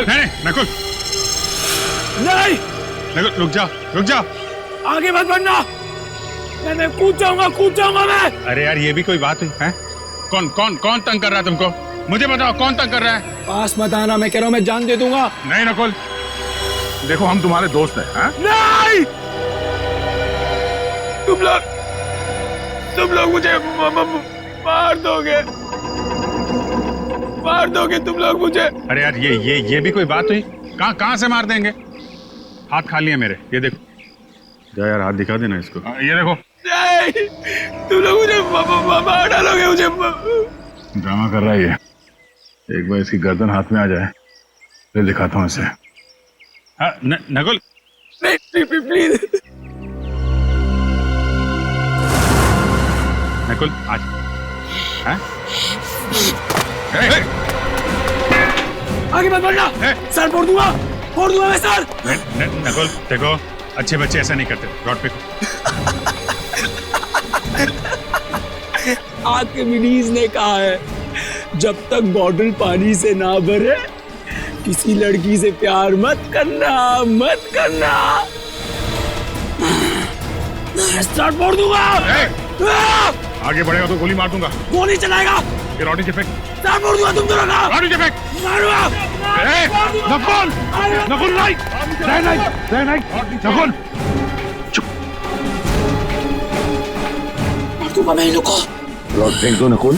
नकुल नहीं नकुल नहीं, नकुल रुक जाओ आगे मत बढ़ना। मैं कूद जाऊंगा मैं। अरे यार ये भी कोई बात हुई है? कौन तंग कर रहा है तुमको? मुझे बताओ कौन तंग कर रहा है? पास मत आना, मैं कह रहा हूँ मैं जान दे दूंगा। नहीं नकुल, देखो हम तुम्हारे दोस्त हैं। नहीं, तुम लोग मुझे मार दोगे तुम लोग मुझे। अरे यार ये भी कोई बात हुई? कहाँ से मार देंगे? हाथ खाली है मेरे, ये देखो। जा यार हाथ दिखा देना इसको। ये देखो। नहीं, तुम लोग मुझे मार डालोगे मुझे। ड्रामा कर रहा है ये। एक बार इसकी गर्दन हाथ में आ जाए फिर दिखाता हूँ इसे। नकुल नहीं, प्लीज। नकुल आज आगे मत बढ़ना, सर फोड़ दूंगा मैं सर। नकुल देखो, अच्छे बच्चे ऐसा नहीं करते। रॉड पे आर्किमिडीज ने कहा है, जब तक बॉटल पानी से ना भरे किसी लड़की से प्यार मत करना। स्टार्ट फोड़ दूंगा। आगे बढ़ेगा तो गोली मार दूंगा। गोली चलाएगा? ये रॉडी फेंक। स्टार्ट फोड़ दूंगा तुम दोनों का। रॉडी फेंक। मारूंगा। नकुल नहीं। नकुल चुप। मार दूंगा मैं इन लोग को। रॉड फेंक दो नकुल।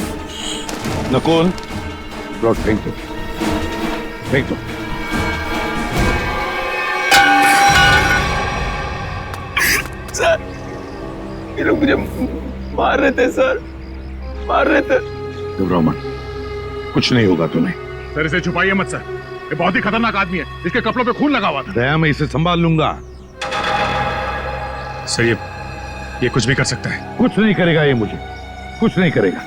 रॉड फेंक दो। सर, ये लोग मुझे मार रहे थे सर, घबराओ मत, कुछ नहीं होगा तुम्हें। सर इसे छुपाइए मत सर, ये बहुत ही खतरनाक आदमी है। इसके कपड़ों पे खून लगा हुआ था। दया मैं इसे संभाल लूंगा। सर ये कुछ भी कर सकता है। कुछ नहीं करेगा ये, मुझे कुछ नहीं करेगा।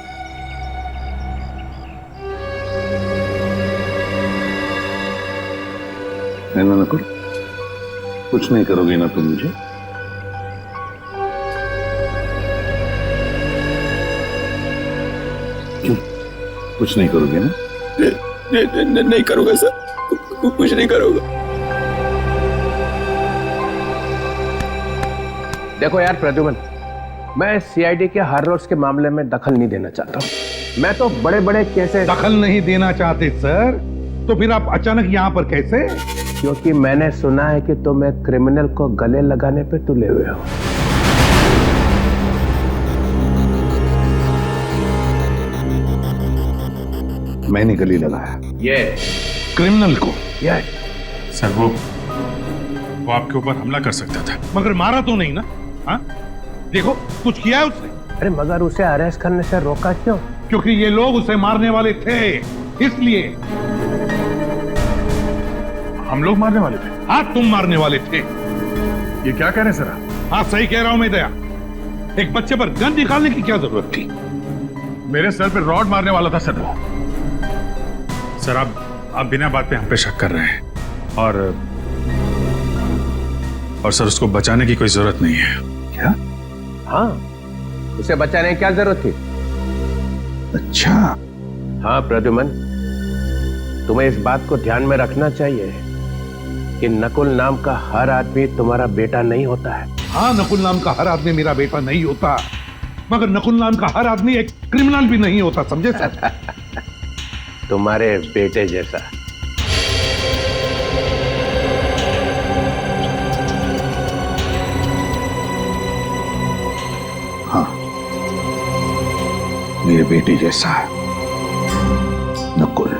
ना नकुल, कुछ नहीं करोगे ना तुम मुझे? क्यों कुछ नहीं करोगे ना? नहीं करूंगा सर, कुछ नहीं करूंगा। देखो यार प्रद्युमन, मैं सीआईडी के हर रोज के मामले में दखल नहीं देना चाहता हूँ। मैं तो बड़े बड़े केसेस। दखल नहीं देना चाहते सर? तो फिर आप अचानक यहाँ पर कैसे? क्योंकि मैंने सुना है कि तुम एक क्रिमिनल को गले लगाने पे तुले हुए हो। मैंने गले लगाया ये क्रिमिनल को? ये सर वो आपके ऊपर हमला कर सकता था। मगर मारा तो नहीं ना? हाँ देखो, कुछ किया है उसने? अरे मगर उसे अरेस्ट करने से रोका क्यों? क्योंकि ये लोग उसे मारने वाले थे, इसलिए। हम लोग मारने वाले थे? हाँ तुम मारने वाले थे। ये क्या कह रहे हैं सर? हाँ सही कह रहा हूं मैं दया। एक बच्चे पर गन निकालने की क्या जरूरत थी? मेरे सर पे रॉड मारने वाला था सर वो। सर आप बिना बात पे हम पे शक कर रहे हैं और सर उसको बचाने की कोई जरूरत नहीं है। क्या? हाँ, उसे बचाने की क्या जरूरत थी? अच्छा। हाँ प्रद्युमन, तुम्हें इस बात को ध्यान में रखना चाहिए कि नकुल नाम का हर आदमी तुम्हारा बेटा नहीं होता है। हाँ, नकुल नाम का हर आदमी मेरा बेटा नहीं होता, मगर नकुल नाम का हर आदमी एक क्रिमिनल भी नहीं होता, समझे सर? तुम्हारे बेटे जैसा। हाँ, मेरे बेटे जैसा नकुल,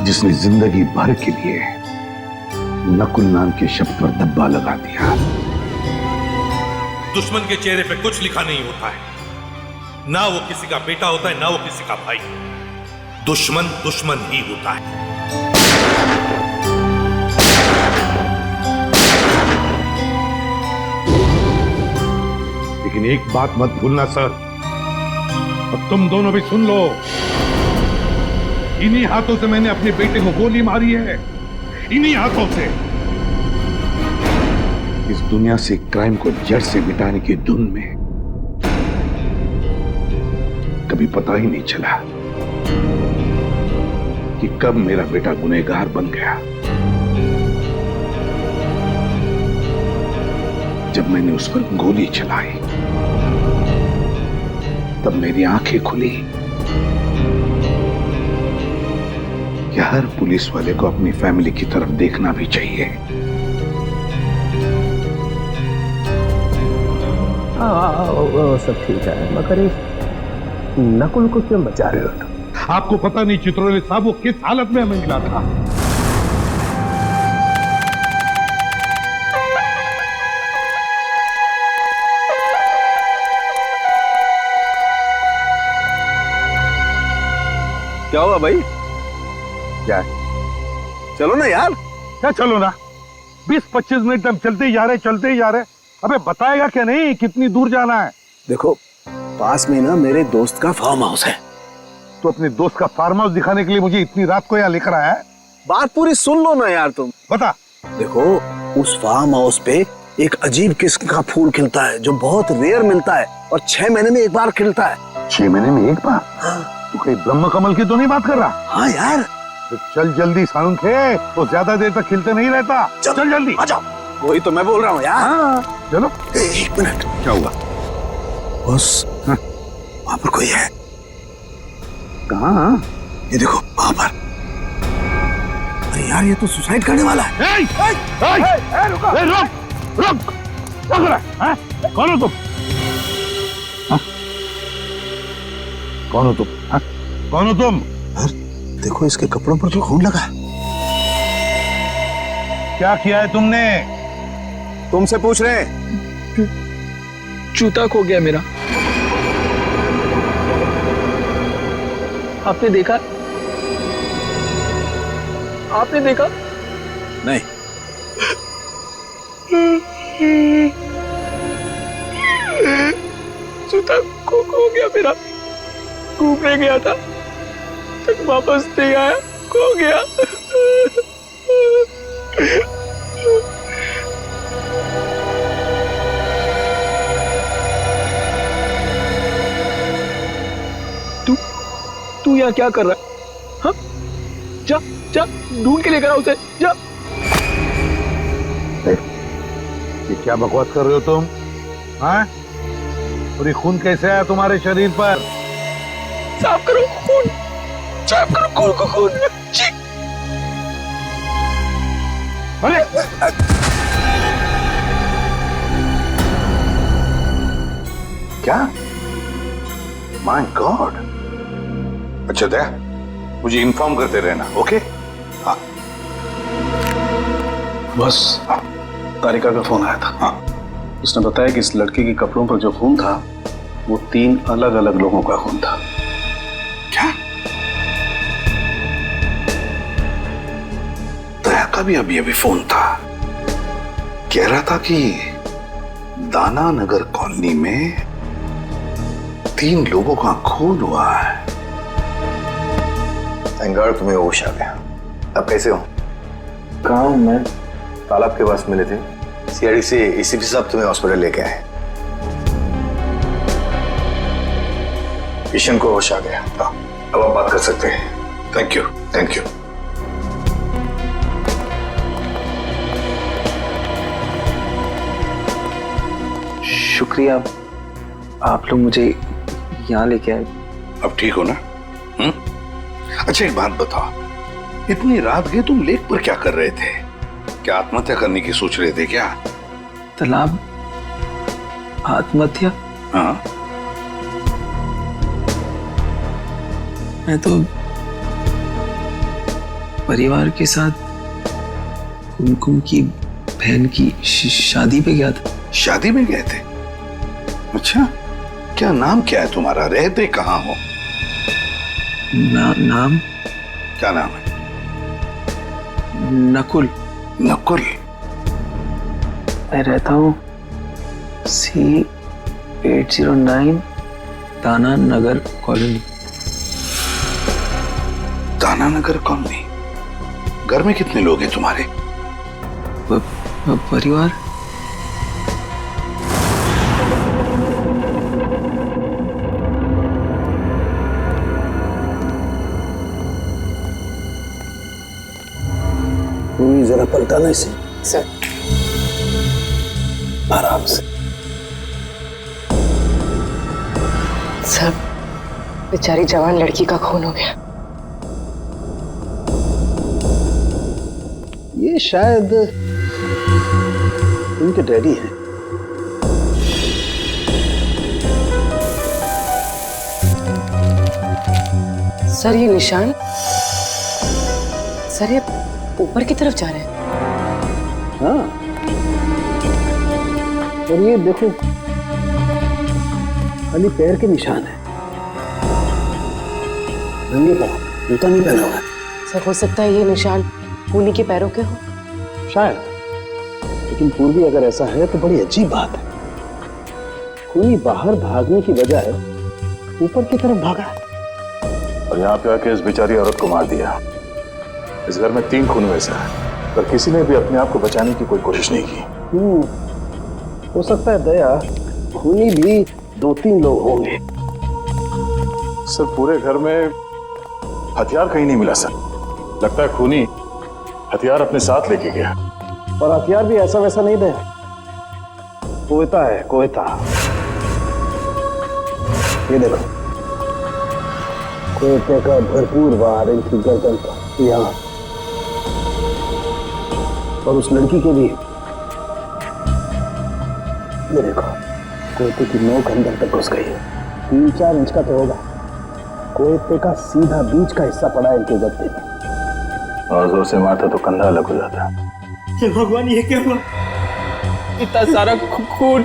जिसने जिंदगी भर के लिए नकुल नाम के शब्द पर धब्बा लगा दिया। दुश्मन के चेहरे पे कुछ लिखा नहीं होता है। ना वो किसी का बेटा होता है, ना वो किसी का भाई। दुश्मन दुश्मन ही होता है। लेकिन एक बात मत भूलना सर, और तुम दोनों भी सुन लो, इन्हीं हाथों से मैंने अपने बेटे को गोली मारी है, इन्हीं हाथों से। इस दुनिया से क्राइम को जड़ से मिटाने की धुन में कभी पता ही नहीं चला कि कब मेरा बेटा गुनहगार बन गया। जब मैंने उस पर गोली चलाई तब मेरी आंखें खुली कि हर पुलिस वाले को अपनी फैमिली की तरफ देखना भी चाहिए। वो सब ठीक है, मगर इस नकुल को क्यों बचा रहे हो तुम? आपको पता नहीं चित्रोले साहब वो किस हालत में हमें मिला था। क्या हुआ भाई? क्या चलो ना यार। क्या चलो ना? 20-25 मिनट हम चलते ही जा रहे। अबे बताएगा क्या नहीं कितनी दूर जाना है? देखो, पास में ना मेरे दोस्त का फार्म हाउस है। तो अपने दोस्त का फार्म हाउस दिखाने के लिए मुझे इतनी रात को यहाँ लेकर आया है? बात पूरी सुन लो ना यार तुम। बता। देखो, उस फार्म हाउस पे एक अजीब किस्म का फूल खिलता है जो बहुत रेयर मिलता है और 6 महीने में एक बार खिलता है। 6 महीने में एक बार? हाँ। तू कहीं ब्रह्म कमल की तो नहीं बात कर रहा? हाँ यार। तो चल जल्दी साउंड खे, तो ज्यादा देर तक खिलते नहीं रहता। चल जल्दी आ जाओ। वही तो मैं बोल रहा हूँ यार। हाँ, चलो। 1 मिनट। क्या हुआ? बस वहां पर कोई है। कहाँ? ये देखो वहां पर। अरे यार, ये तो सुसाइड करने वाला है। रुक। क्या कर रहा है? कौन हो तुम? कौन हो तुम? कौन हो तुम? देखो, इसके कपड़ों पर तो खून लगा है। क्या किया है तुमने? तुमसे पूछ रहे हैं। जूता खो गया मेरा। आपने देखा? आपने देखा? नहीं। जूता खो गया मेरा। घूमने गया था, तक वापस नहीं आया, खो गया। तू यहाँ क्या कर रहा है? हाँ? जा ढूंढ के लेकर आ उसे, जा। ये क्या बकवास कर रहे हो तुम? हाँ? और ये खून कैसे आया तुम्हारे शरीर पर? साफ करो खून को खून। जी। अरे क्या? My God. अच्छा दया, मुझे इन्फॉर्म करते रहना, ओके? हाँ। बस तारिका का फोन आया था। हाँ। उसने बताया कि इस लड़की के कपड़ों पर जो खून था वो 3 अलग-अलग लोगों का खून था। क्या? दया का भी अभी फोन था। कह रहा था कि दाना नगर कॉलोनी में 3 लोगों का खून हुआ है। थैंक गॉड तुम्हें होश आ गया। अब कैसे हो? कहाँ हूँ मैं? तालाब के पास मिले थे। सीआईडी से एसीपी साहब तुम्हें हॉस्पिटल लेके आए। किशन को होश आ गया। अब आप बात कर सकते हैं। Thank you. शुक्रिया, आप लोग मुझे यहाँ लेके आए। अब ठीक हो ना? अच्छा एक बात बताओ, इतनी रात गए तुम लेक पर क्या कर रहे थे? क्या आत्महत्या करने की सोच रहे थे क्या? तालाब आत्महत्या? हाँ। मैं तो परिवार के साथ कुमकुम की बहन की शादी पे गया था। शादी में गए थे? अच्छा, क्या नाम क्या है तुम्हारा? रहते कहाँ हो? नाम? क्या नाम है? नकुल। नकुल? मैं रहता हूँ C809 दाना नगर कॉलोनी। दाना नगर कॉलोनी? घर में कितने लोग हैं तुम्हारे? परिवार? पलटाना इसे। सर आराम से। सर, बेचारी जवान लड़की का खून हो गया। ये शायद इनके डैडी हैं। सर ये निशान, सर ये ऊपर की तरफ जा रहे हैं। हाँ, और ये देखो खाली पैर के निशान है, नंगे पाँव, जूता नहीं पहना हुआ है। सर हो सकता है ये निशान खूनी के पैरों के हो। शायद, लेकिन पूर्वी अगर ऐसा है तो बड़ी अजीब बात है। खूनी बाहर भागने की बजाय ऊपर की तरफ भागा है और यहाँ पे आके इस बेचारी औरत को मार दिया। इस घर में 3 खून वैसे हैं, पर किसी ने भी अपने आप को बचाने की कोई कोशिश नहीं की। हो सकता है दया, खूनी भी 2-3 लोग होंगे। सर पूरे घर में हथियार कहीं नहीं मिला सर। लगता है खूनी हथियार अपने साथ लेके गया। और हथियार भी ऐसा वैसा नहीं दे, कोयता है, कोयता। ये देखो, कोयते का भरपूर वार इनकी गर्दन पर, यहाँ, और उस लड़की के भी। ये देखो, कोयते की नोक अंदर तक घुस गई है। 3-4 इंच का तो होगा। कोयते का सीधा बीच का हिस्सा पड़ा है इनके गद्दे में। और जोर से मारता तो कंधा अलग हो जाता। हे भगवान, ये क्या हुआ? इतना सारा खून।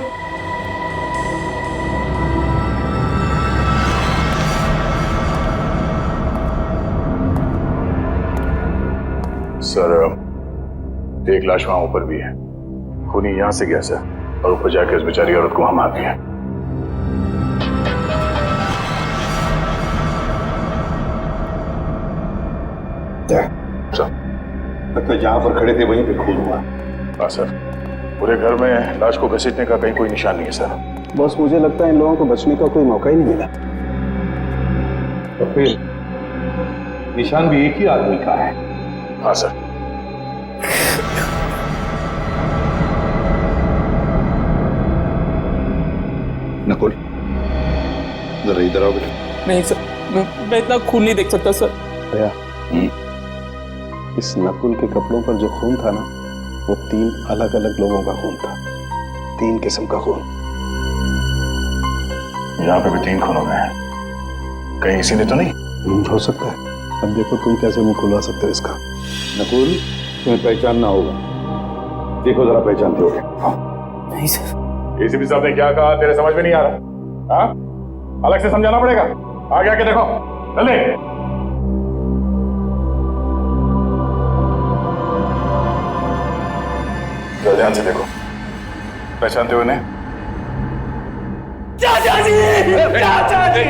सर एक लाश वहां ऊपर भी है। खूनी यहां से गया सर, और ऊपर जाके उस बेचारी औरत को वहां मार दिया। लगता है जहां पर खड़े थे वहीं पे खून हुआ। हाँ सर, पूरे घर में लाश को घसीटने का कहीं कोई निशान नहीं है सर। बस मुझे लगता है इन लोगों को बचने का कोई मौका ही नहीं मिला। तो फिर निशान भी एक ही आदमी का है। हाँ सर। नकुल, जरा इधर आओ बेटा। नहीं सर, मैं इतना खून नहीं देख सकता सर। दया, इस नकुल के कपड़ों पर जो खून था ना, वो 3 अलग अलग लोगों का खून था। 3 किस्म का खून। यहाँ पे भी 3 खून हो गए हैं। कहीं इसी ने तो नहीं? हो सकता है। अब देखो तुम कैसे मुंह खुलवा सकते हो इसका। नकुल, तुम्हें पहचानना होगा। देखो जरा, पहचानते हो? हाँ। नहीं सर। एसीपी साहब ने क्या कहा तेरे समझ में नहीं आ रहा? हाँ, अलग से समझाना पड़ेगा। आगे आके देखो, चले। ध्यान से देखो, पहचानते हो इन्हें? चाचा जी, चाचा जी,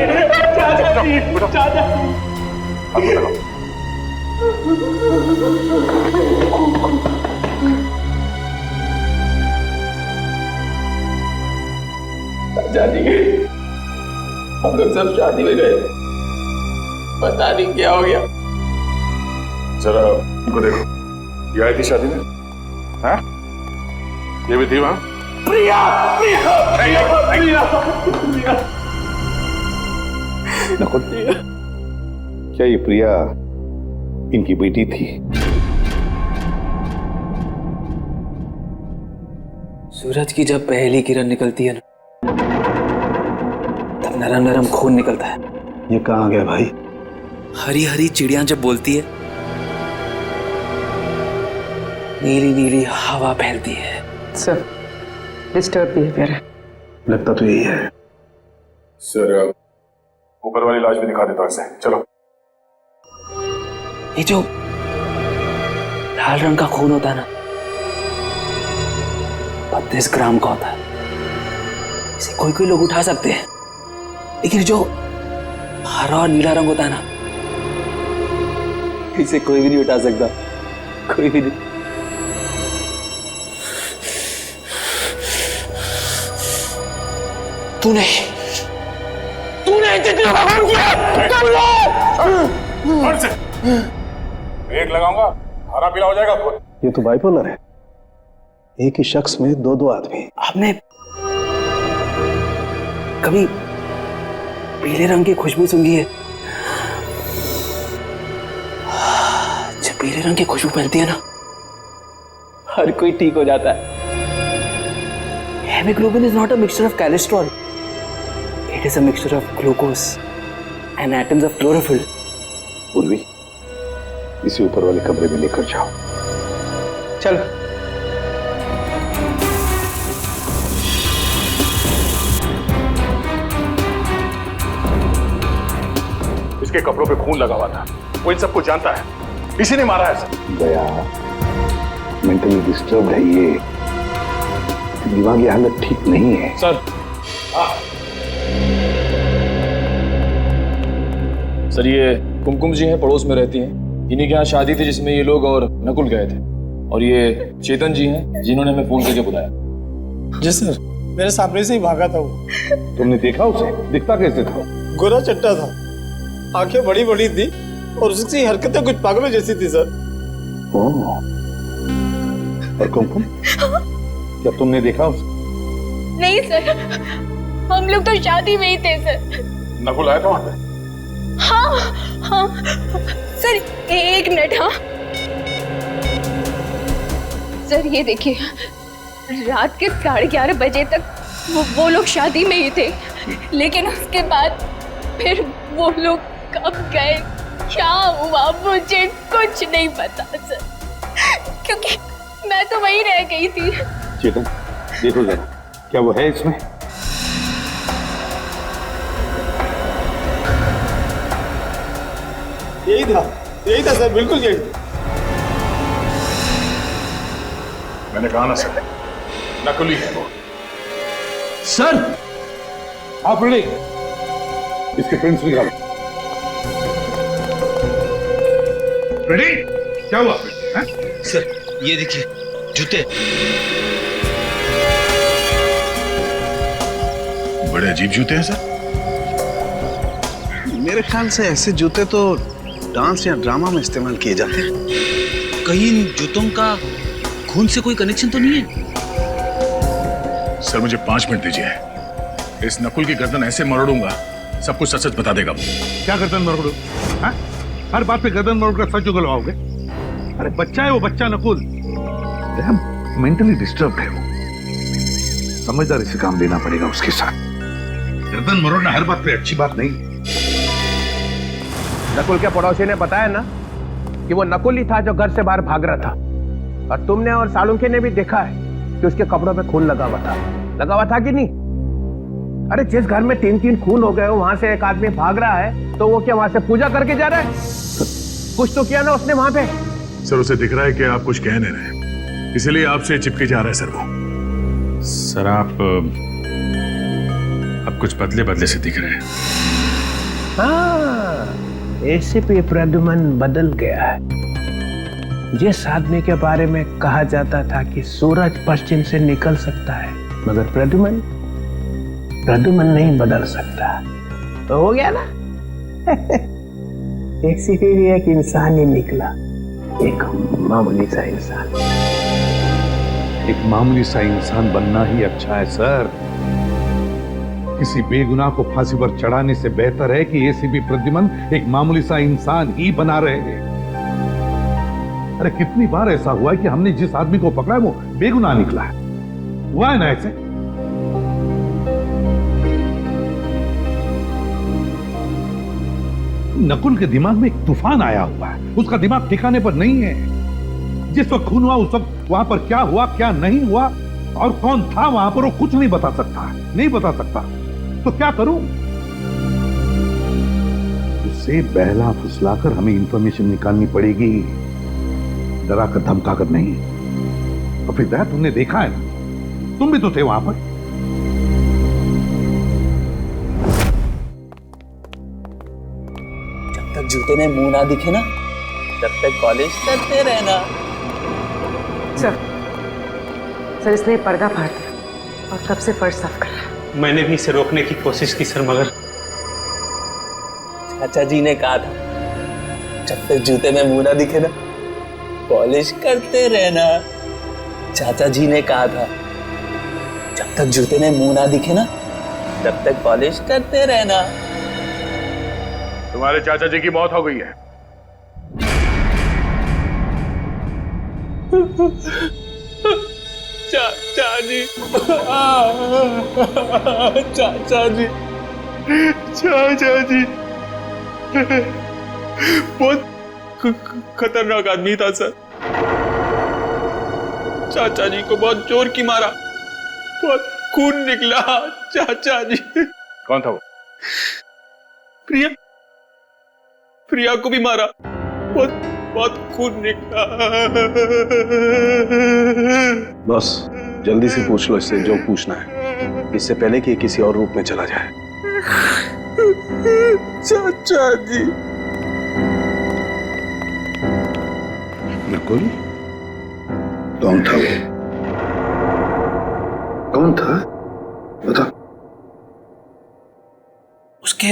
चाचा जी, चाचा जी। चाचा जी, हम लोग सब शादी में गए, पता नहीं क्या हो गया। जरा इनको देखो, ये आई थी शादी में? हाँ? ये भी थी वहां? प्रिया, प्रिया, प्रिया, प्रिया, प्रिया। नकुल, क्या ये प्रिया इनकी बेटी थी? सूरज की जब पहली किरण निकलती है ना, तब नरम नरम खून निकलता है। ये कहाँ गया भाई? हरी हरी चिड़िया जब बोलती है, नीली नीली हवा फैलती है। सर डिस्टर्ब बिहेवियर है। लगता तो यही है। सर ऊपर वाली लाश भी दिखा देता हूं इसे। चलो। ये जो लाल रंग का खून होता है ना, 32 ग्राम का होता है। इसे कोई कोई लोग उठा सकते हैं, लेकिन जो हरा और नीला रंग होता है ना, इसे कोई भी नहीं उठा सकता, कोई भी नहीं। तूने कितने खून किया? एक लगाऊंगा, हरा पीला हो जाएगा खून। ये तो बाइपोलर है, एक ही शख्स में दो दो आदमी। आपने कभी पीले रंग की खुशबू सूंघी है? जब पीले रंग की खुशबू फैलती है ना, हर कोई ठीक हो जाता है। Haemoglobin is not a mixture of cholesterol. It is a mixture of glucose and atoms of chlorophyll. पूर्वी, इसे ऊपर वाले कमरे में लेकर जाओ। चलो। इसके कपड़ों पे खून लगा हुआ था, वो इन सबको जानता है, इसी ने मारा है सर। दया मेंटली डिस्टर्ब्ड है, ये दिमागी हालत ठीक नहीं है सर। सर ये कुमकुम जी हैं, पड़ोस में रहती हैं। इन्हीं के यहाँ शादी थी जिसमें ये लोग और नकुल गए थे, और ये चेतन जी हैं जिन्होंने हमें फोन करके बुलाया। जी सर, मेरे सामने से ही भागा था वो। तुमने देखा उसे? दिखता कैसे था? गोरा चट्टा था, आंखें बड़ी बड़ी थी और उसकी हरकतें कुछ पागलों जैसी थी सर। और कुमकुम, क्या तुमने देखा उसे? नहीं सर, हम लोग तो शादी में ही थे सर। नकुल आया था वहां पे? हाँ हाँ सर, एक मिनट। हाँ सर, ये देखिए, रात के 11:30 बजे तक वो लोग शादी में ही थे, लेकिन उसके बाद फिर वो लोग कब गए, क्या हुआ, मुझे कुछ नहीं पता सर, क्योंकि मैं तो वहीं रह गई थी। चेतन, देखो जरा, क्या वो है इसमें? यही था सर, बिल्कुल यही था। मैंने कहा ना सर, नकुली है वो। सर आप रेडी? इसके प्रिंट्स निकालो। रेडी? क्या हुआ सर ये देखिए जूते। बड़े अजीब जूते हैं सर। मेरे ख्याल से ऐसे जूते तो डांस या ड्रामा में इस्तेमाल किए जाते हैं। कहीं इन जूतों का खून से कोई कनेक्शन तो नहीं है? सर मुझे 5 मिनट दीजिए, इस नकुल की गर्दन ऐसे मरोड़ूंगा सब कुछ सच सच बता देगा। क्या गर्दन मरोड़ो? हर बात पे गर्दन मरोड़ कर सच उगलवाओगे? अरे बच्चा है वो, बच्चा नकुल मेंटली डिस्टर्ब्ड है वो, समझदारी से काम लेना पड़ेगा उसके साथ। गर्दन मरोड़ना हर बात पे अच्छी बात नहीं। नकुल के पड़ोसी ने बताया ना कि वो नकुल ही था जो घर से बाहर भाग रहा था, और तुमने और सालुंखे ने भी देखा है कि उसके कपड़ों पे खून लगा हुआ था कि नहीं? अरे जिस घर में 3-3 खून हो गए हो, वहां से एक आदमी भाग रहा है, तो वो क्या वहां से पूजा करके जा रहा है? कुछ तो किया ना उसने वहां पे। सर उसे दिख रहा है कि आप कुछ कह नहीं रहे, इसलिए आपसे चिपके जा रहा है सर वो। सर आप कुछ बदले बदले से दिख रहे हैं। हाँ, एसीपी प्रद्युमन बदल गया है। जिस आदमी के बारे में कहा जाता था कि सूरज पश्चिम से निकल सकता है, मगर प्रद्युमन नहीं बदल सकता, तो हो गया ना। एसीपी भी एक इंसान ही निकला, एक मामूली सा इंसान। एक मामूली सा इंसान बनना ही अच्छा है सर। किसी बेगुनाह को फांसी पर चढ़ाने से बेहतर है कि एसीपी प्रद्युमन एक मामूली सा इंसान ही बना रहे हैं। अरे कितनी बार ऐसा हुआ है कि हमने जिस आदमी को पकड़ा है वो बेगुनाह निकला है। हुआ है ना ऐसे? नकुल के दिमाग में एक तूफान आया हुआ है, उसका दिमाग ठिकाने पर नहीं है। जिस वक्त खून हुआ उस वक्त वहां पर क्या हुआ क्या नहीं हुआ और कौन था वहां पर, वो कुछ नहीं बता सकता। तो क्या करूं? उसे बहला फुसलाकर हमें इंफॉर्मेशन निकालनी पड़ेगी, डरा कर धमका कर नहीं। और फिर तुमने देखा है ना, तुम भी तो थे वहां पर। जब तक जूते में मुंह ना दिखे ना, तब तक कॉलेज करते रहना। सर इसने पर्दा फाड़ दिया और तब से फर्श साफ कर रहा है। मैंने भी इसे रोकने की कोशिश की सर, मगर चाचा जी ने कहा था जब तक जूते में मुंह ना दिखे ना, पॉलिश करते रहना। चाचा जी ने कहा था जब तक जूते में मुंह ना दिखे ना तब तक पॉलिश करते रहना। तुम्हारे चाचा जी की मौत हो गई है। चाचा जी, चाचा जी, चाचा जी बहुत खतरनाक आदमी था सर। चाचा जी को बहुत जोर की मारा, बहुत खून निकला। चाचा जी। कौन था वो? प्रिया, प्रिया को भी मारा, बहुत बहुत खून निकला। बस जल्दी से पूछ लो इससे जो पूछना है, इससे पहले कि किसी और रूप में चला जाए। चाचा जी। नकुल, कौन था वो? कौन था? बता। उसके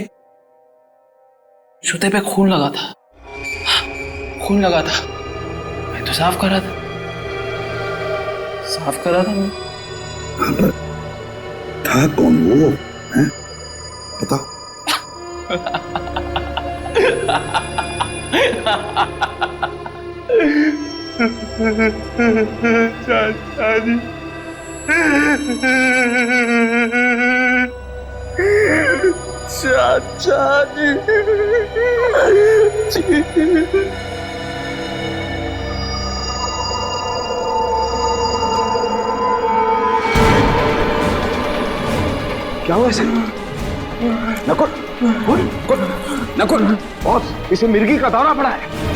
जूते पे खून लगा था, खून लगा था। मैं तो साफ कर रहा था, साफ कर रहा था मैं। हाँ, पर था कौन वो? हैं? बता। चाचा जी, चाचा जी। क्या हुआ इसे? नकुल, नकुल, बॉस, इसे मिर्गी का दौरा पड़ा है।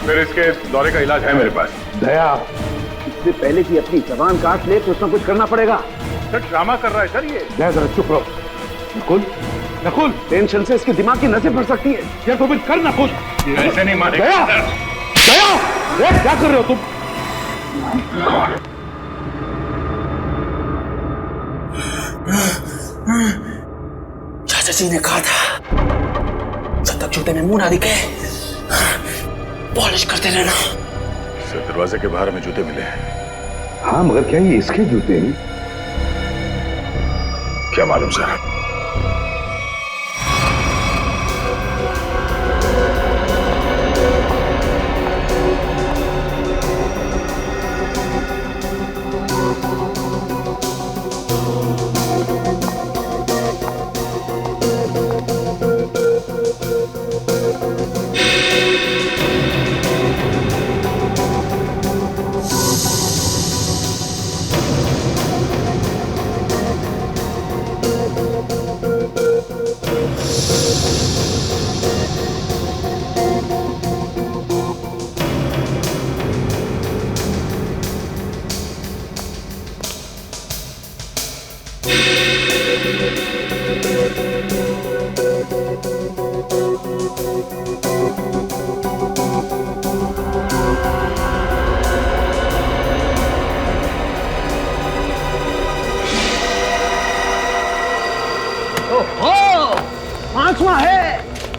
फिर इसके दौरे का इलाज है मेरे पास। दया, इससे पहले कि अपनी जबान काट ले कुछ ना कुछ करना पड़ेगा। सर ड्रामा कर रहा है सर ये। दया जरा चुप रहो। नकुल, नकुल, टेंशन से इसके दिमाग की नसें फट सकती है। या तो फिर कर नकुल। ऐसे नहीं मारेगा। दया, दया, क्या कर रहे हो तुम? चाचा जी ने कहा था जब तक जूते में मुंह ना दिखे पॉलिश करते रहना। सर दरवाजे के बाहर हमें जूते मिले हैं। हाँ, मगर क्या ये इसके जूते हैं? क्या मालूम सर।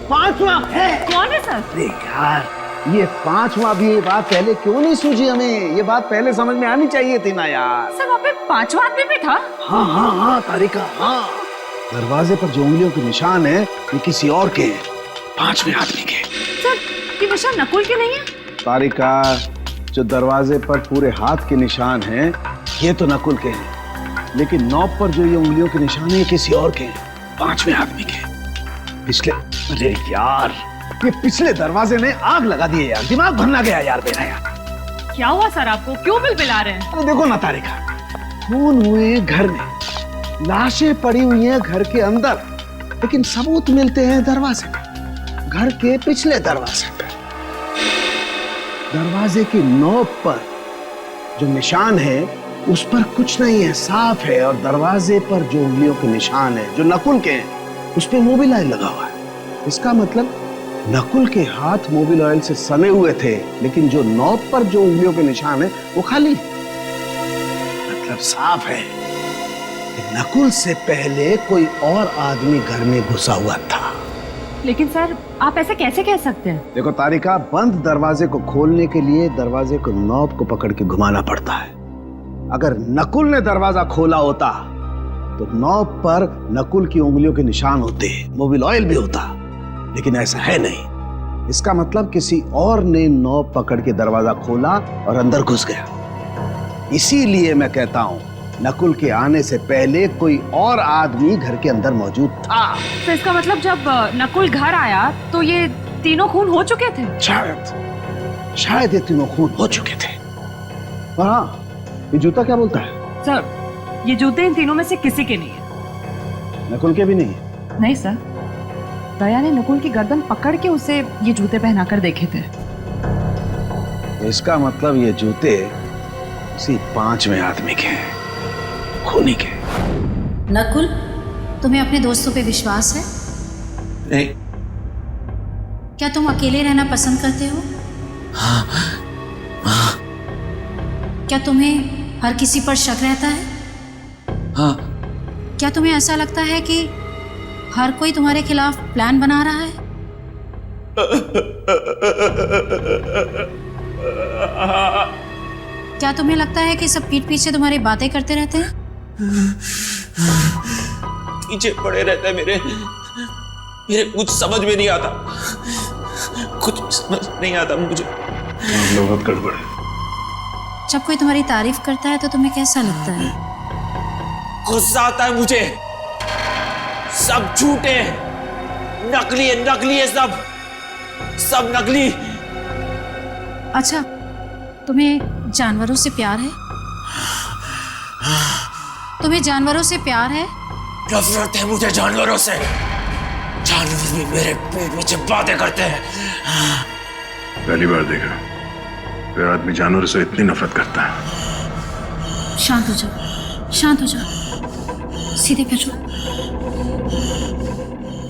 पांचवा है। कौन है सर? अरे यार, ये पांचवा भी ये बात पहले क्यों नहीं सूझी हमें? ये बात पहले समझ में आनी चाहिए थी ना यार। सर वहाँ पे पांचवा आदमी भी था? हाँ हाँ हाँ तारिका, हाँ। दरवाजे पर जो उंगलियों के निशान है ये किसी और के हैं, पांचवें आदमी के। सर ये निशान नकुल के नहीं है? तारिका, जो दरवाजे पर पूरे हाथ के निशान हैं ये तो नकुल के हैं, लेकिन नॉब पर जो ये उंगलियों के निशान है ये किसी और के हैं, पांचवें आदमी के। पिछले, अरे यार, ये पिछले दरवाजे ने आग लगा दी है यार, दिमाग भरना गया यार मेरा यार। क्या हुआ सर आपको? क्यों बिलबिला रहे हैं? अरे देखो ना तारिका, खून हुए घर में, लाशें पड़ी हुई हैं घर के अंदर, लेकिन सबूत मिलते हैं दरवाजे पे, घर के पिछले दरवाजे पे। दरवाजे की नोक पर जो निशान है उस पर कुछ नहीं है, साफ है। और दरवाजे पर जो उंगलियों के निशान है जो नकुल के हैं उस पर मोबिल ऑयल लगा हुआ है। इसका मतलब नकुल के हाथ मोबिल ऑयल से सने हुए थे, लेकिन जो नॉब पर जो उंगलियों के निशान है वो खाली। मतलब साफ है कि नकुल से पहले कोई और आदमी घर में घुसा हुआ था। लेकिन सर आप ऐसे कैसे कह सकते हैं? देखो तारिका, बंद दरवाजे को खोलने के लिए दरवाजे को नॉब को पकड़ के घुमाना पड़ता है। अगर नकुल ने दरवाजा खोला होता तो नॉब पर नकुल की उंगलियों के निशान होते, मोबिल ऑयल भी होता, लेकिन ऐसा है नहीं। इसका मतलब किसी और ने नॉब पकड़ के दरवाजा खोला और अंदर घुस गया। इसीलिए मैं कहता हूं नकुल के आने से पहले कोई और आदमी घर के अंदर मौजूद था। तो इसका मतलब जब नकुल घर आया तो ये तीनों खून हो चुके थे? शायद ये तीनों खून हो चुके थे। और हाँ, ये जूता क्या बोलता है? सर ये जूते इन तीनों में से किसी के नहीं है। नकुल के भी नहीं है? नहीं सर, दया ने नकुल की गर्दन पकड़ के उसे ये जूते पहनाकर देखे थे। इसका मतलब ये जूते किसी पांचवें आदमी के हैं, खूनी के। नकुल, तुम्हें अपने दोस्तों पे विश्वास है? नहीं। क्या तुम अकेले रहना पसंद करते हो? हाँ। क्या तुम्हें हर किसी पर शक रहता है? हाँ। क्या तुम्हें ऐसा लगता है कि हर कोई तुम्हारे खिलाफ प्लान बना रहा है? क्या तुम्हें लगता है कि सब पीठ पीछे तुम्हारी बातें करते रहते हैं? पीछे पड़े रहते हैं मेरे कुछ समझ में नहीं आता, कुछ समझ नहीं आता मुझे। बहुत गड़बड़ है। जब कोई तुम्हारी तारीफ करता है तो तुम्हें कैसा लगता है? गुस्सा आता है मुझे। सब झूठे, नकली है, सब नकली। अच्छा, तुम्हें जानवरों से प्यार है? तुम्हें जानवरों से प्यार है? नफरत है मुझे जानवरों से। जानवर भी मेरे पेट नीचे बातें करते हैं। पहली बार देखा कोई आदमी जानवरों से इतनी नफरत करता है। शांत हो जाओ, शांत हो जाओ। सीधे बैठो,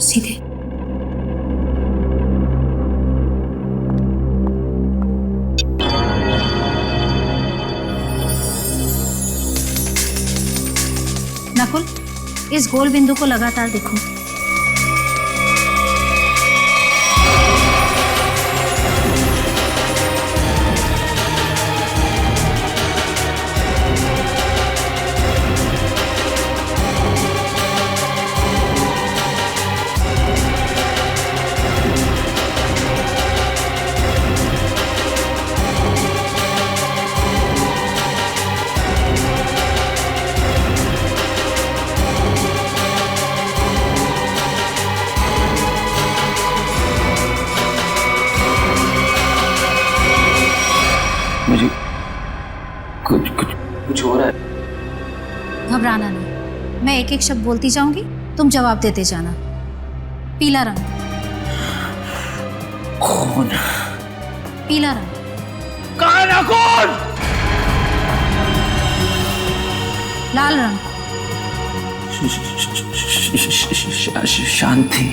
सीधे। नकुल, इस गोल बिंदु को लगातार देखो। मुझे कुछ हो रहा है। घबराना नहीं, मैं एक एक शब्द बोलती जाऊंगी, तुम जवाब देते जाना। पीला रंग। खून। पीला रंग। काला खून। लाल रंग। शांति।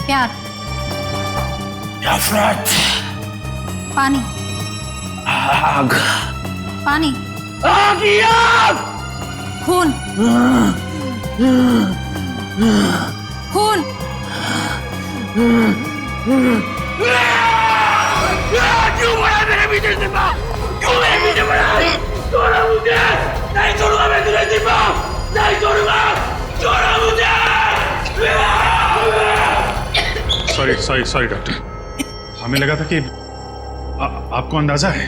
प्यार। नफरत। पानी। आग। पानी। आग ही आग। खून। खून। क्यों बड़ा मेरे पीछे सिपा? क्यों मेरे पीछे बड़ा? छोड़ा मुझे! नहीं छोड़ूंगा मैं तुझे सिपा! नहीं छोड़ूंगा! छोड़ा मुझे! सॉरी डॉक्टर, हमें लगा था कि आपको अंदाजा है।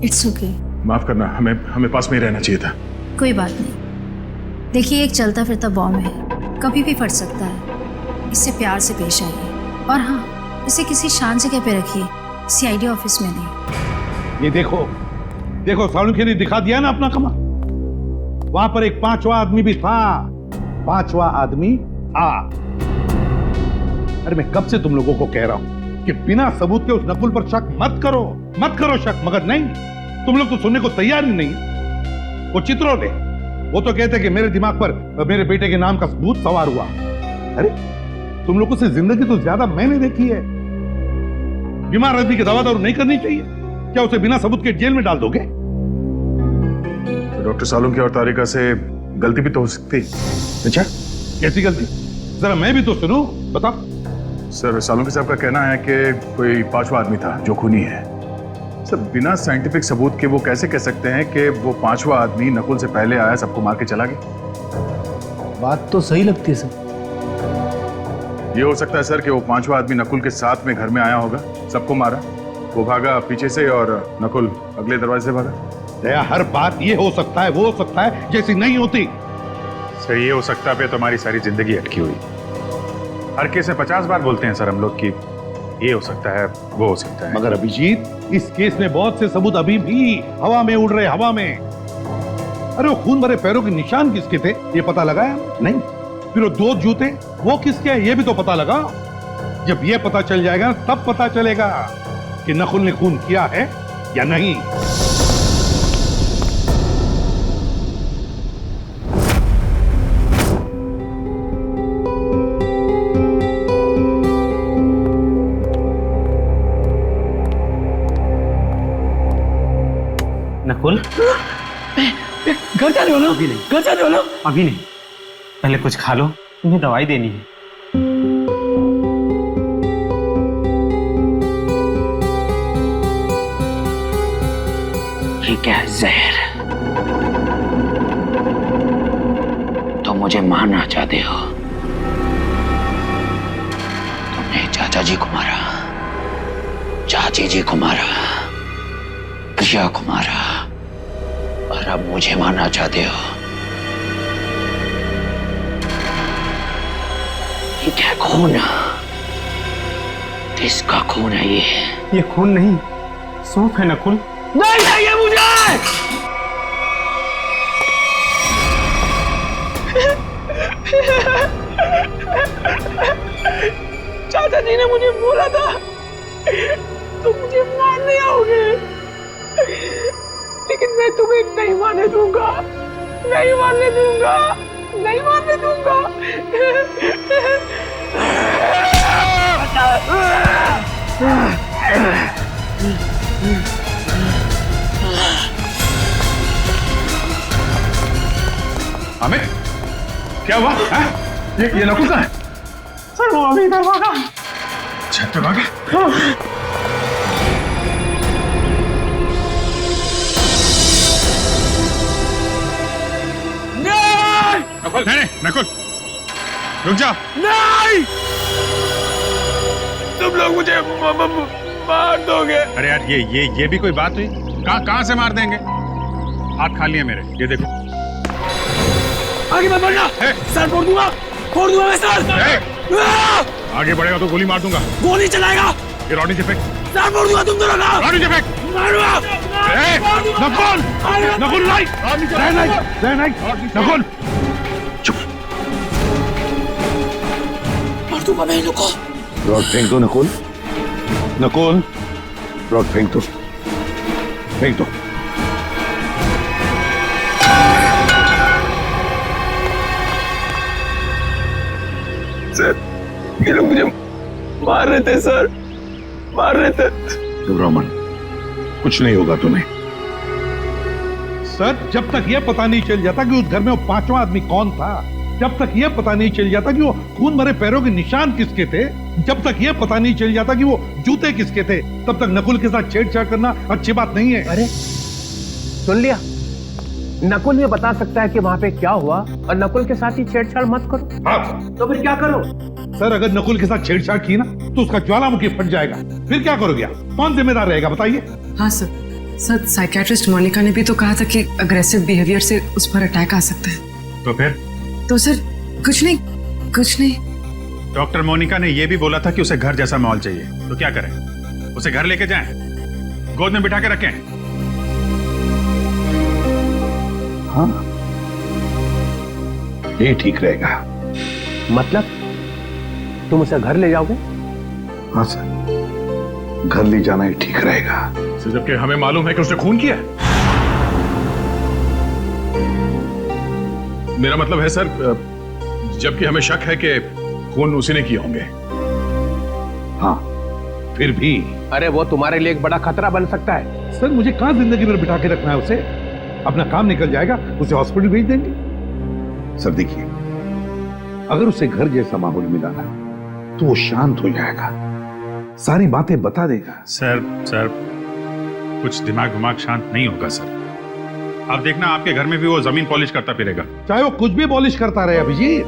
It's okay. माफ करना, हमें पास में ही रहना चाहिए था। कोई बात नहीं। देखिए, एक चलता फिरता बॉम्ब है, कभी भी फट सकता है। इससे प्यार से पेश आइए, और हाँ, इसे किसी शांत जगह पे रखिए, सीआईडी ऑफिस में नहीं। ये देखो सालुंखे ने दिखा दिया ना अपना कमाल। वहां पर एक पांचवा आदमी भी था। पांचवा आदमी था। अरे मैं कब से तुम लोगों को कह रहा हूं कि बिना सबूत के उस नकुल पर शक मत करो शक, मगर नहीं, तुम लोग तो सुनने को तैयार ही नहीं। वो चित्रोले, वो तो कहते कि मेरे दिमाग पर मेरे बेटे के नाम का सबूत सवार हुआ। अरे तुम लोगों से जिंदगी तो ज्यादा मैंने देखी है। बीमार आदमी की दवा दारू नहीं करनी चाहिए, क्या उसे बिना सबूत के जेल में डाल दोगे? तो डॉक्टर सालुंखे और तारिका से गलती भी तो हो सकती। अच्छा, कैसी गलती? जरा मैं भी तो सुनूं, बता। सर सालुंखे साहब का कहना है कि कोई पांचवा आदमी था जो खूनी है। सर बिना साइंटिफिक सबूत के वो कैसे कह सकते हैं कि वो पांचवा आदमी नकुल से पहले आया, सबको मार के चला गया? बात तो सही लगती है सर। ये हो सकता है सर कि वो पांचवा आदमी नकुल के साथ में घर में आया होगा, सबको मारा, वो भागा पीछे से और नकुल अगले दरवाजे से भागा। दया, हर बात ये हो सकता है, वो हो सकता है जैसी नहीं होती। सर ये हो सकता है तो हमारी सारी जिंदगी अटकी हुई। हर केस में 50 बार बोलते हैं सर हम लोग कि ये हो सकता है, वो हो सकता है। मगर अभिजीत, इस केस में बहुत से सबूत अभी भी हवा में उड़ रहे, हवा में। अरे वो खून भरे पैरों के निशान किसके थे ये पता लगाया? नहीं। फिर वो 2 जूते वो किसके हैं ये भी तो पता लगा। जब ये पता चल जाएगा तब पता चलेगा कि नकुल ने खून किया है या नहीं। नकुल, घर जाने वाला? अभी नहीं। घर जाने वाला? अभी नहीं, पहले कुछ खा लो, तुम्हें दवाई देनी है। ये क्या है? जहर? तो मुझे मारना चाहते हो? तुमने चाचा जी को मारा, चाची जी को मारा, प्रिया को मारा, और अब मुझे मारना चाहते हो? ये क्या खून? किसका खून है ये? ये खून नहीं, सौंफ है नकुल। नहीं चाहिए मुझे। चाचा जी ने मुझे बोला था तुम मुझे मारने आओगे, लेकिन मैं तुम्हें नहीं मारने दूंगा, नहीं मारने दूंगा, नहीं मारने दूंगा। अमित, क्या हुआ? ये नकुल कहाँ है? सर वो अभी इधर भागा। छत पे भागा? नकुल, नहीं नकुल, रुक जाओ। नहीं, तुम लोग मुझे मार दोगे। अरे यार ये भी कोई बात हुई? कहाँ से मार देंगे? हाथ खाली है मेरे, ये देखो। आगे मत बढ़ना, सर फोड़ दूंगा मैं सर। आगे बढ़ेगा तो गोली मार दूंगा। गोली चलाएगा? ये रॉडी से फेंक। सर फोड़ दूंगा तुम दोनों का। रॉडी से फेंक। मारूंगा। नकुल, नकुल नहीं, नकुल चुप। मार दूंगा मैं इनको। रॉड फेंक दो नकुल, नकुल रॉड फेंक दो, फेंक दो। सर ये लोग मुझे मार रहे थे सर, मार रहे थे। घबराओ मत, कुछ नहीं होगा तुम्हें। सर जब तक यह पता नहीं चल जाता कि उस घर में वो पांचवा आदमी कौन था, जब तक यह पता नहीं चल जाता कि वो खून भरे पैरों के निशान किसके थे, जब तक यह पता नहीं चल जाता कि वो जूते किसके थे, तब तक नकुल के साथ छेड़छाड़ करना अच्छी बात नहीं है। अरे सुन लिया, नकुल ये बता सकता है कि वहां पे क्या हुआ, और नकुल के साथ ही छेड़छाड़ मत करो। हाँ। तो फिर क्या करो? सर अगर नकुल के साथ छेड़छाड़ की ना तो उसका ज्वालामुखी फट जाएगा, फिर क्या करोगे आप? कौन जिम्मेदार रहेगा बताइए? हाँ सर साइकियाट्रिस्ट मोनिका ने भी तो कहा था कि अग्रेसिव बिहेवियर से उस पर अटैक आ सकता है। तो फिर? तो सर कुछ नहीं। डॉक्टर मोनिका ने यह भी बोला था कि उसे घर जैसा माहौल चाहिए, तो क्या करें? उसे घर लेके जाएं, गोद में बिठा के रखें? हाँ ये ठीक रहेगा। मतलब तुम उसे घर ले जाओगे? हाँ सर, घर ले जाना ही ठीक रहेगा। सर जबकि हमें मालूम है कि उसने खून किया है। मेरा मतलब है सर, जबकि हमें शक है कि खून उसी ने किए होंगे। हाँ फिर भी। अरे वो तुम्हारे लिए एक बड़ा खतरा बन सकता है। सर मुझे कहां जिंदगी भर बिठा के रखना है उसे? अपना काम निकल जाएगा, उसे हॉस्पिटल भेज देंगे। सर देखिए, अगर उसे घर जैसा माहौल मिला ना तो वो शांत हो जाएगा, सारी बातें बता देगा। सर कुछ दिमाग शांत नहीं होगा सर। आप देखना आपके घर में भी वो जमीन पॉलिश करता फिरेगा। चाहे वो कुछ भी पॉलिश करता रहे अभिजीत,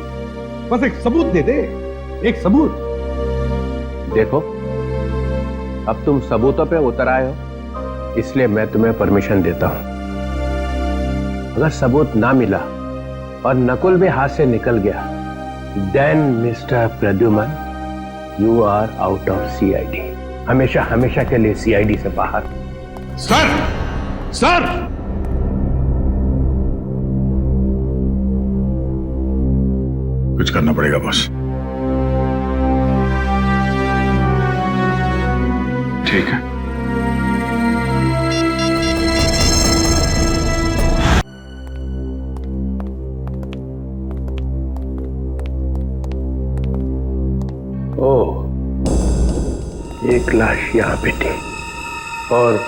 बस एक सबूत दे दे, एक सबूत। देखो, अब तुम सबूतों पे उतर आए हो, इसलिए मैं तुम्हें परमिशन देता हूं। अगर सबूत ना मिला और नकुल भी हाथ से निकल गया, then mister Pradyuman, you are out of CID, हमेशा के लिए सीआईडी से बाहर। सर कुछ करना पड़ेगा बॉस। ठीक है। ओह, एक लाश यहाँ पे थी और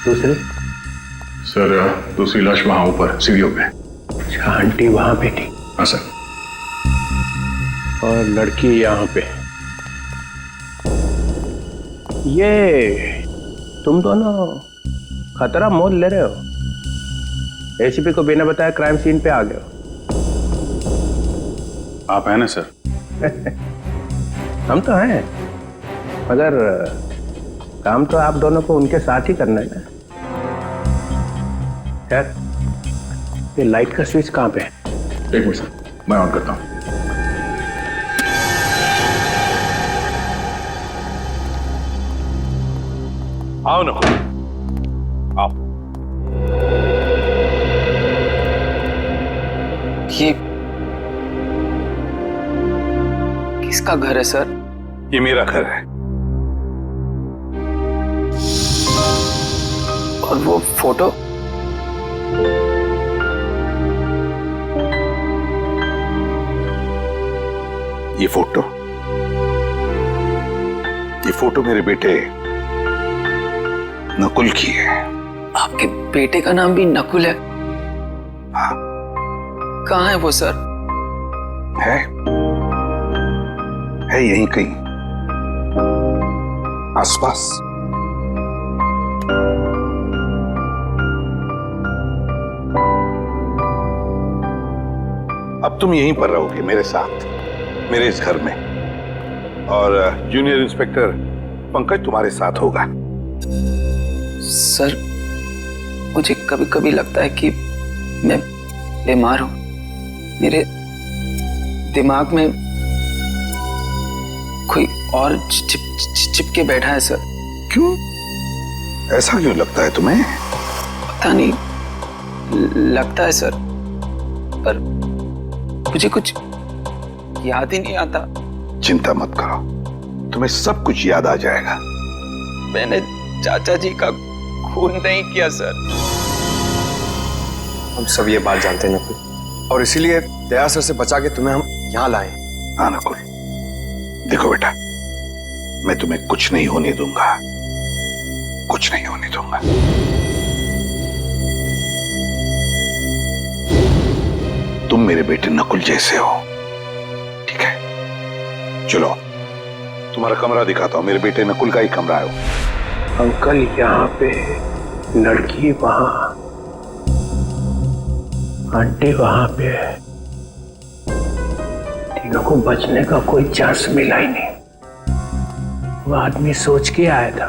दूसरी? सर दूसरी लाश वहां ऊपर सीढ़ियों पे। अच्छा, आंटी वहां पे थी? हाँ सर। और लड़की यहाँ पे। ये तुम दोनों खतरा मोल ले रहे हो, एसीपी को बिना बताए क्राइम सीन पे आ गए हो। आप हैं ना सर? हम तो हैं, मगर काम तो आप दोनों को उनके साथ ही करना है ना। यार, ये लाइट का स्विच कहाँ पे है? एक मिनट सर, मैं ऑन करता हूँ। आओ ना, आओ। ये किसका घर है सर? ये मेरा घर है। और वो फोटो? ये फोटो मेरे बेटे नकुल की है। आपके बेटे का नाम भी नकुल है? हाँ। कहाँ है वो सर? है यहीं कहीं आसपास। अब तुम यहीं पर रहोगे मेरे साथ, मेरे इस घर में, और जूनियर इंस्पेक्टर पंकज तुम्हारे साथ होगा। सर, मुझे कभी कभी लगता है कि मैं बीमार हूं। मेरे दिमाग में कोई और चिपके बैठा है सर। क्यों? ऐसा क्यों लगता है तुम्हें? पता नहीं, लगता है सर, पर मुझे कुछ याद ही नहीं आता। चिंता मत करो, तुम्हें सब कुछ याद आ जाएगा। मैंने चाचा जी का खून नहीं किया सर। हम सब ये बात जानते हैं नकुल, और इसीलिए दया सर से बचा के तुम्हें हम यहाँ लाए। हाँ नकुल, देखो बेटा, मैं तुम्हें कुछ नहीं होने दूंगा, कुछ नहीं होने दूंगा। तुम मेरे बेटे नकुल जैसे हो, ठीक है? चलो तुम्हारा कमरा दिखाता हूं, मेरे बेटे नकुल का ही कमरा है। अंकल यहाँ पे, लड़की वहां, आंटी वहां पे है। तीनों को बचने का कोई चांस मिला ही नहीं। वो आदमी सोच के आया था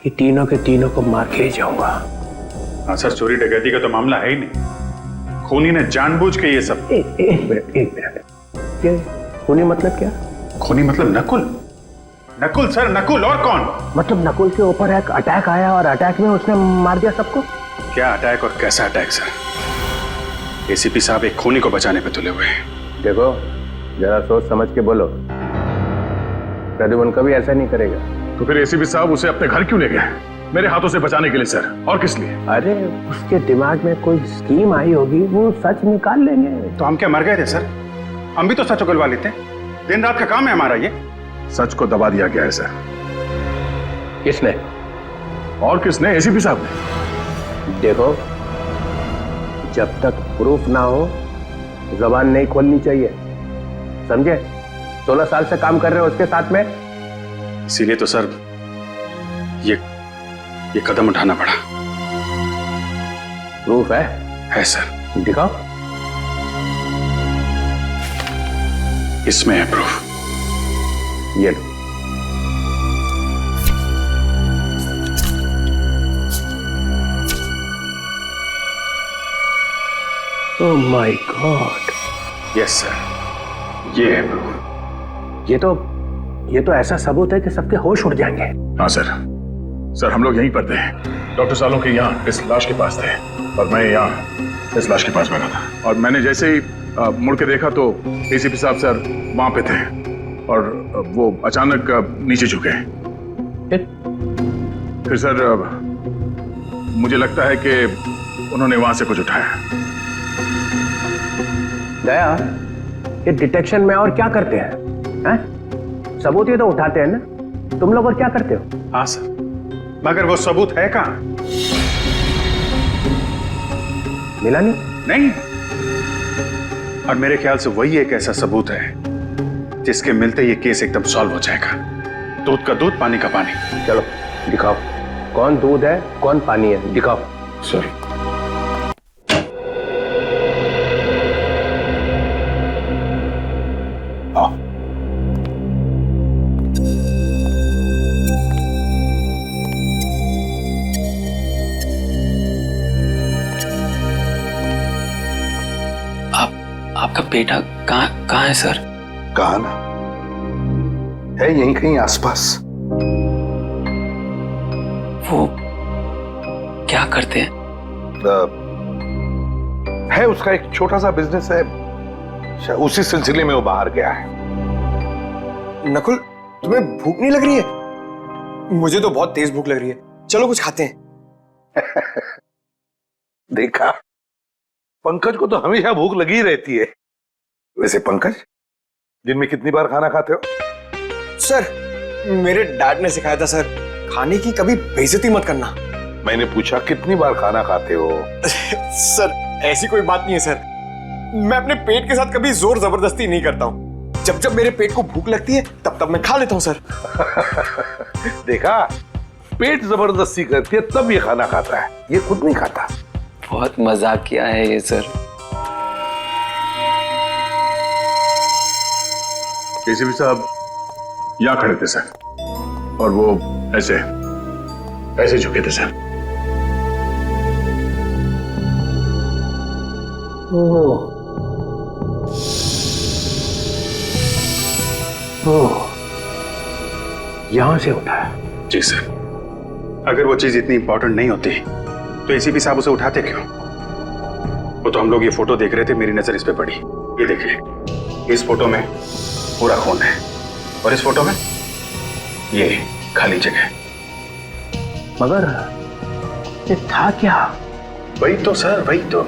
कि तीनों के तीनों को मार के ही जाऊंगा। हाँ सर, चोरी डकैती का तो मामला है ही नहीं, खूनी ने जानबूझ के ये सब। एक मिनट, ये खूनी मतलब क्या? खूनी मतलब नकुल। नकुल सर, नकुल, और कौन? मतलब नकुल के ऊपर एक अटैक आया और अटैक में उसने मार दिया सबको? क्या अटैक और कैसा अटैक सर? एसीपी साहब एक खूनी को बचाने पे तुले हुए हैं। देखो, जरा सोच समझ के बोलो, प्रद्युमन कभी ऐसा नहीं करेगा। तो फिर एसीपी साहब उसे अपने घर क्यों ले गए? मेरे हाथों से बचाने के लिए सर, और किस लिए? अरे उसके दिमाग में कोई स्कीम आई होगी, वो सच निकाल लेंगे। तो हम क्या मर गए थे सर? हम भी तो सच उगलवा लेते, दिन रात का काम है हमारा ये। सच को दबा दिया गया है सर। किसने? और किसने? एसीपी साहब ने। देखो, जब तक प्रूफ ना हो जबान नहीं खोलनी चाहिए, समझे? 16 साल से काम कर रहे हो उसके साथ में। इसीलिए तो सर ये कदम उठाना पड़ा। प्रूफ है सर। दिखाओ। इसमें है प्रूफ। ये लो। Oh my God. Yes sir, ये है प्रूफ। ये तो ऐसा सबूत है कि सबके होश उड़ जाएंगे। हाँ सर। सर हम लोग यहीं पर थे, डॉक्टर सालों के यहाँ इस लाश के पास थे और मैं यहाँ इस लाश के पास बैठा था और मैंने जैसे ही मुड़ के देखा तो एसीपी साहब सर वहां पे थे और वो अचानक नीचे झुके। फिर सर मुझे लगता है कि उन्होंने वहां से कुछ उठाया। दया, ये डिटेक्शन में और क्या करते हैं? सबूत ये तो उठाते हैं ना, तुम लोग और क्या करते हो? हाँ सर, मगर वो सबूत है कहाँ? मिला नहीं? और मेरे ख्याल से वही एक ऐसा सबूत है जिसके मिलते ये केस एकदम सॉल्व हो जाएगा। दूध का दूध, पानी का पानी। चलो दिखाओ, कौन दूध है कौन पानी है, दिखाओ। सर आपका बेटा कहाँ है सर? कहा ना, है यहीं कहीं आसपास। वो क्या करते हैं? है उसका एक छोटा सा बिजनेस है, उसी सिलसिले में वो बाहर गया है। नकुल, तुम्हें भूख नहीं लग रही है? मुझे तो बहुत तेज भूख लग रही है, चलो कुछ खाते हैं। देखा, पंकज को तो हमेशा भूख लगी रहती है। वैसे पंकज, दिन में कितनी बार खाना खाते हो? सर, मेरे डैड ने सिखाया था सर, खाने की कभी बेइज्जती मत करना। मैंने पूछा कितनी बार खाना खाते हो? सर, ऐसी कोई बात नहीं है सर, मैं अपने पेट के साथ कभी जोर जबरदस्ती नहीं करता हूँ। जब जब मेरे पेट को भूख लगती है तब तब मैं खा लेता हूँ सर। देखा, पेट जबरदस्ती करती है तब ये खाना खाता है, ये खुद नहीं खाता। बहुत मजाक किया है ये सर। एसीपी साहब यहाँ खड़े थे सर और वो ऐसे झुके थे सर। यहां से उठाया? जी सर। अगर वो चीज इतनी इंपॉर्टेंट नहीं होती तो एसीपी साहब उसे उठाते क्यों? वो तो हम लोग ये फोटो देख रहे थे, मेरी नजर इस पे पड़ी। ये देखिए, इस फोटो में पूरा खून है और इस फोटो में ये खाली जगह। मगर ये था क्या? वही तो सर, वही तो।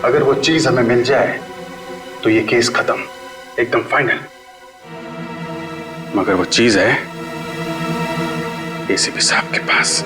अगर वो चीज हमें मिल जाए तो ये केस खत्म, एकदम फाइनल। मगर वो चीज है एसीपी साहब के पास।